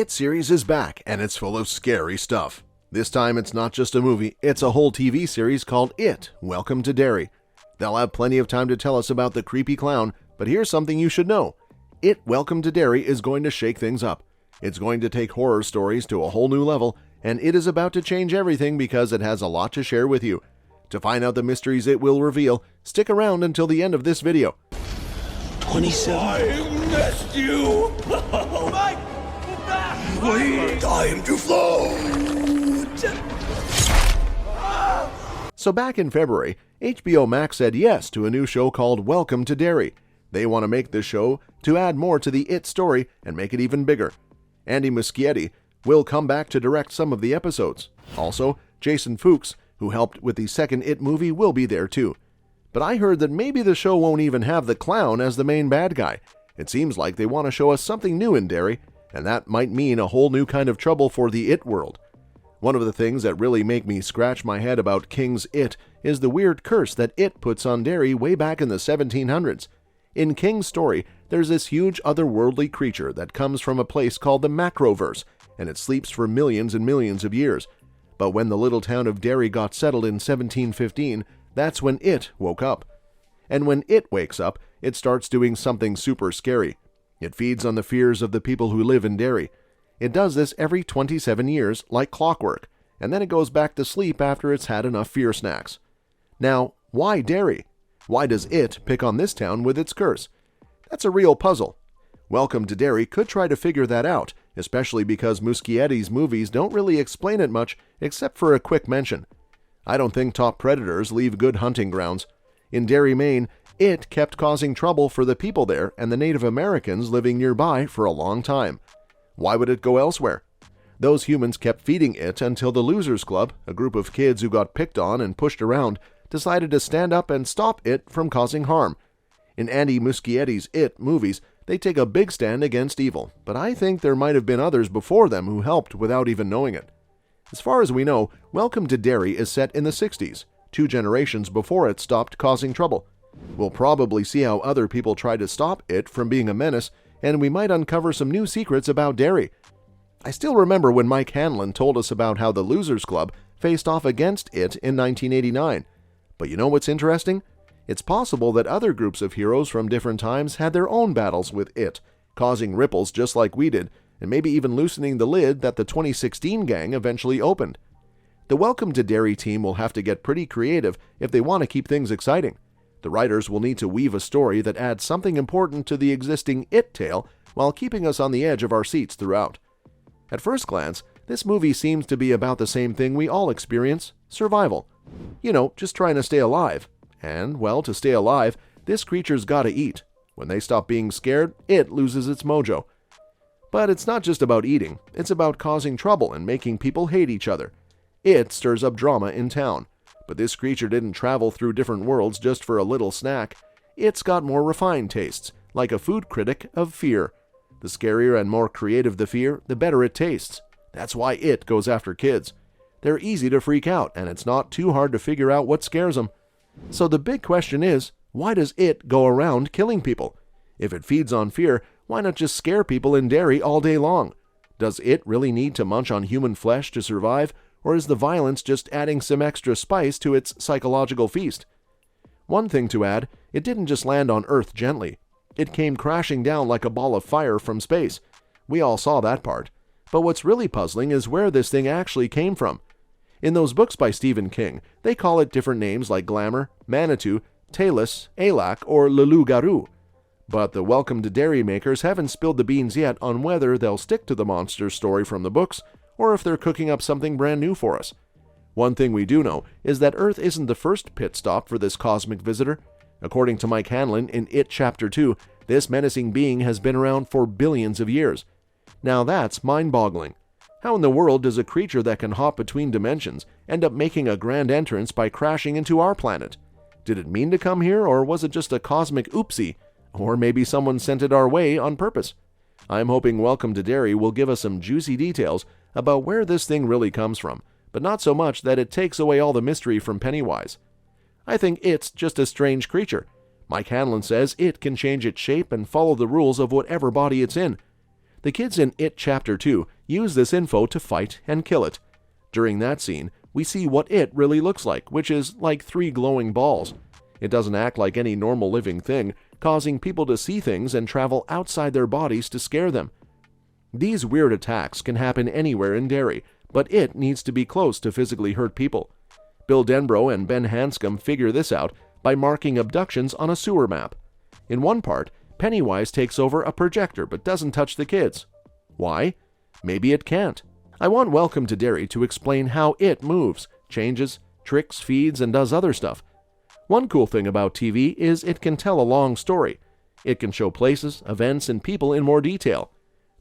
It series is back, and it's full of scary stuff. This time it's not just a movie, it's a whole TV series called It, Welcome to Derry. They'll have plenty of time to tell us about the creepy clown, but here's something you should know. It, Welcome to Derry is going to shake things up. It's going to take horror stories to a whole new level, and it is about to change everything because it has a lot to share with you. To find out the mysteries it will reveal, stick around until the end of this video. 27. I missed you! Mike! Wait, time to float! So back in February, HBO Max said yes to a new show called Welcome to Derry. They want to make this show to add more to the It story and make it even bigger. Andy Muschietti will come back to direct some of the episodes. Also, Jason Fuchs, who helped with the second It movie, will be there too. But I heard that maybe the show won't even have the clown as the main bad guy. It seems like they want to show us something new in Derry, and that might mean a whole new kind of trouble for the It world. One of the things that really make me scratch my head about King's It is the weird curse that It puts on Derry way back in the 1700s. In King's story, there's this huge otherworldly creature that comes from a place called the Macroverse, and it sleeps for millions and millions of years. But when the little town of Derry got settled in 1715, that's when It woke up. And when It wakes up, it starts doing something super scary. It feeds on the fears of the people who live in Derry. It does this every 27 years, like clockwork, and then it goes back to sleep after it's had enough fear snacks. Now, why Derry? Why does It pick on this town with its curse? That's a real puzzle. Welcome to Derry could try to figure that out, especially because Muschietti's movies don't really explain it much except for a quick mention. I don't think top predators leave good hunting grounds. In Derry, Maine, It kept causing trouble for the people there and the Native Americans living nearby for a long time. Why would it go elsewhere? Those humans kept feeding It until the Losers Club, a group of kids who got picked on and pushed around, decided to stand up and stop It from causing harm. In Andy Muschietti's It movies, they take a big stand against evil, but I think there might have been others before them who helped without even knowing it. As far as we know, Welcome to Derry is set in the 60s, 2 generations before it stopped causing trouble. We'll probably see how other people try to stop It from being a menace, and we might uncover some new secrets about Derry. I still remember when Mike Hanlon told us about how the Losers Club faced off against It in 1989. But you know what's interesting? It's possible that other groups of heroes from different times had their own battles with It, causing ripples just like we did, and maybe even loosening the lid that the 2016 gang eventually opened. The Welcome to Derry team will have to get pretty creative if they want to keep things exciting. The writers will need to weave a story that adds something important to the existing It tale while keeping us on the edge of our seats throughout. At first glance, this movie seems to be about the same thing we all experience: survival. You know, just trying to stay alive. And, well, to stay alive, this creature's gotta eat. When they stop being scared, It loses its mojo. But it's not just about eating, it's about causing trouble and making people hate each other. It stirs up drama in town. But this creature didn't travel through different worlds just for a little snack. It's got more refined tastes, like a food critic of fear. The scarier and more creative the fear, the better it tastes. That's why It goes after kids. They're easy to freak out, and it's not too hard to figure out what scares them. So the big question is, why does It go around killing people? If it feeds on fear, why not just scare people in Derry all day long? Does It really need to munch on human flesh to survive, or is the violence just adding some extra spice to its psychological feast? One thing to add, it didn't just land on Earth gently. It came crashing down like a ball of fire from space. We all saw that part. But what's really puzzling is where this thing actually came from. In those books by Stephen King, they call it different names like Glamour, Manitou, Talus, Alak, or Loup-Garou. But the Welcome to Derry makers haven't spilled the beans yet on whether they'll stick to the monster story from the books, or if they're cooking up something brand new for us. One thing we do know is that Earth isn't the first pit stop for this cosmic visitor. According to Mike Hanlon in It Chapter 2, this menacing being has been around for billions of years. Now that's mind-boggling. How in the world does a creature that can hop between dimensions end up making a grand entrance by crashing into our planet? Did it mean to come here, or was it just a cosmic oopsie? Or maybe someone sent it our way on purpose? I'm hoping Welcome to Derry will give us some juicy details about where this thing really comes from, but not so much that it takes away all the mystery from Pennywise. I think it's just a strange creature. Mike Hanlon says It can change its shape and follow the rules of whatever body it's in. The kids in It Chapter 2 use this info to fight and kill it. During that scene, we see what it really looks like, which is like 3 glowing balls. It doesn't act like any normal living thing, causing people to see things and travel outside their bodies to scare them. These weird attacks can happen anywhere in Derry, but it needs to be close to physically hurt people. Bill Denbrough and Ben Hanscom figure this out by marking abductions on a sewer map. In one part, Pennywise takes over a projector but doesn't touch the kids. Why? Maybe it can't. I want Welcome to Derry to explain how it moves, changes, tricks, feeds, and does other stuff. One cool thing about TV is it can tell a long story. It can show places, events, and people in more detail.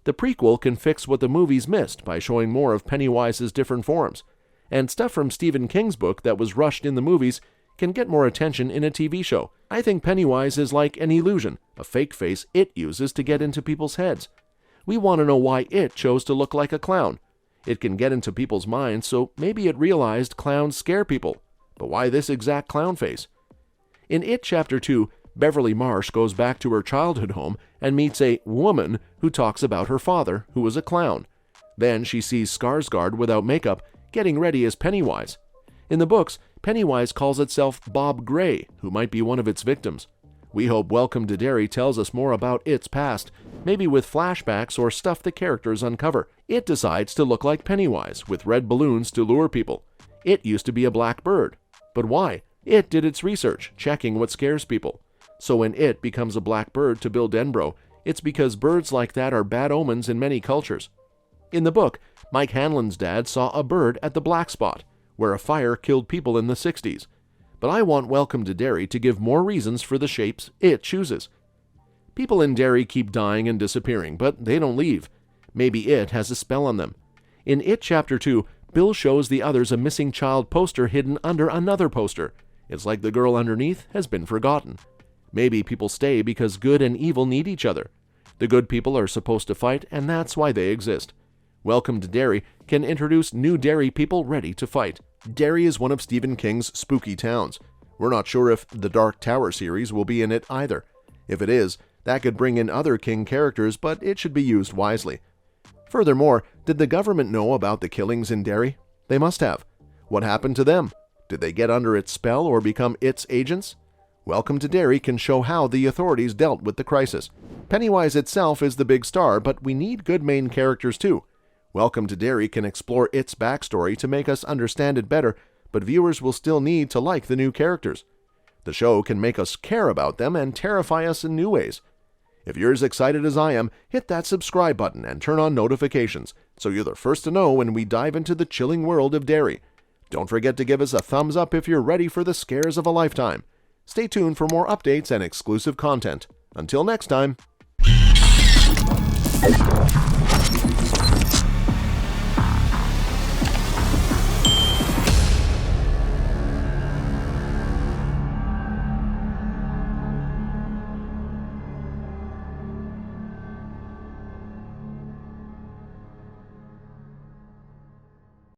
The prequel can fix what the movies missed by showing more of Pennywise's different forms. And stuff from Stephen King's book that was rushed in the movies can get more attention in a TV show. I think Pennywise is like an illusion, a fake face it uses to get into people's heads. We want to know why it chose to look like a clown. It can get into people's minds, so maybe it realized clowns scare people. But why this exact clown face? In It Chapter 2, Beverly Marsh goes back to her childhood home and meets a woman who talks about her father, who was a clown. Then she sees Skarsgård without makeup, getting ready as Pennywise. In the books, Pennywise calls itself Bob Gray, who might be one of its victims. We hope Welcome to Derry tells us more about its past, maybe with flashbacks or stuff the characters uncover. It decides to look like Pennywise, with red balloons to lure people. It used to be a black bird. But why? It did its research, checking what scares people. So when it becomes a black bird to Bill Denbrough, it's because birds like that are bad omens in many cultures. In the book, Mike Hanlon's dad saw a bird at the Black Spot, where a fire killed people in the 60s. But I want Welcome to Derry to give more reasons for the shapes it chooses. People in Derry keep dying and disappearing, but they don't leave. Maybe it has a spell on them. In It Chapter 2, Bill shows the others a missing child poster hidden under another poster. It's like the girl underneath has been forgotten. Maybe people stay because good and evil need each other. The good people are supposed to fight, and that's why they exist. Welcome to Derry can introduce new Derry people ready to fight. Derry is one of Stephen King's spooky towns. We're not sure if the Dark Tower series will be in it either. If it is, that could bring in other King characters, but it should be used wisely. Furthermore, did the government know about the killings in Derry? They must have. What happened to them? Did they get under its spell or become its agents? Welcome to Derry can show how the authorities dealt with the crisis. Pennywise itself is the big star, but we need good main characters too. Welcome to Derry can explore its backstory to make us understand it better, but viewers will still need to like the new characters. The show can make us care about them and terrify us in new ways. If you're as excited as I am, hit that subscribe button and turn on notifications so you're the first to know when we dive into the chilling world of Derry. Don't forget to give us a thumbs up if you're ready for the scares of a lifetime. Stay tuned for more updates and exclusive content. Until next time.